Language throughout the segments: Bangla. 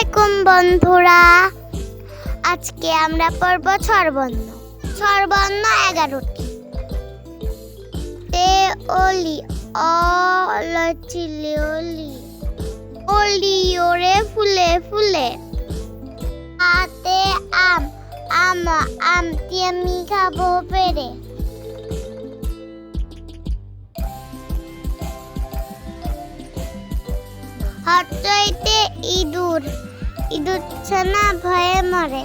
আলাইকুম বন্ধুরা, আজকে আমরা পড়ব স্বরবর্ণ। স্বরবর্ণ 11টি। এ ওলি অলচিলি ওলি, ওলি ওরে ফুলে ফুলে। আতে আম আম আমটি আমি খাবো পেরে। হটইতে ইঁদুর, ইঁদুর ছানা ভয়ে মরে।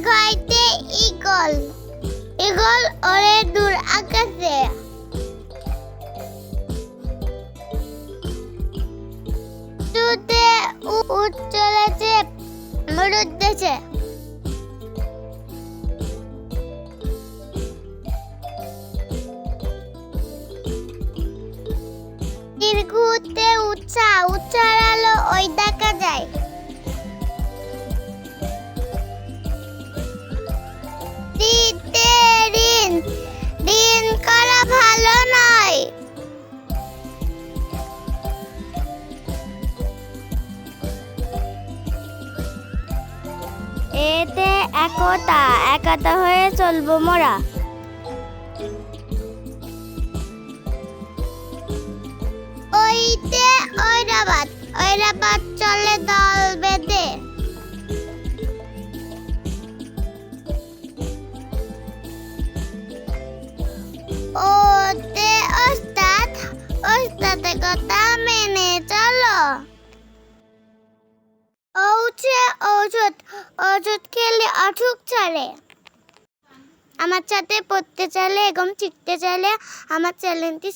গাইতে ঈগল, ঈগল ওরে দূর আকাশে। তুতে উট চলেছে মরুদ দেশে। দীর্ঘতে উৎসা উৎসার আলো ওই দেখা যায়। দিতে ঋণ, ঋণ করা ভালো নয়। এতে একতা, একতা হয়ে চলবো মোরা। ওইতে ঐরাবাদ, ঐরাবাদ চলে দল বেঁধে। ওতে ওস্তাদ, ওস্তাদের কথা মেনে চলো। ঔছে ঔষধ, ওষুধ খেলে অসুখ ছাড়ে। আমার সাথে পড়তে চাইলে এবং শিখতে চাইলে আমার চ্যানেলটি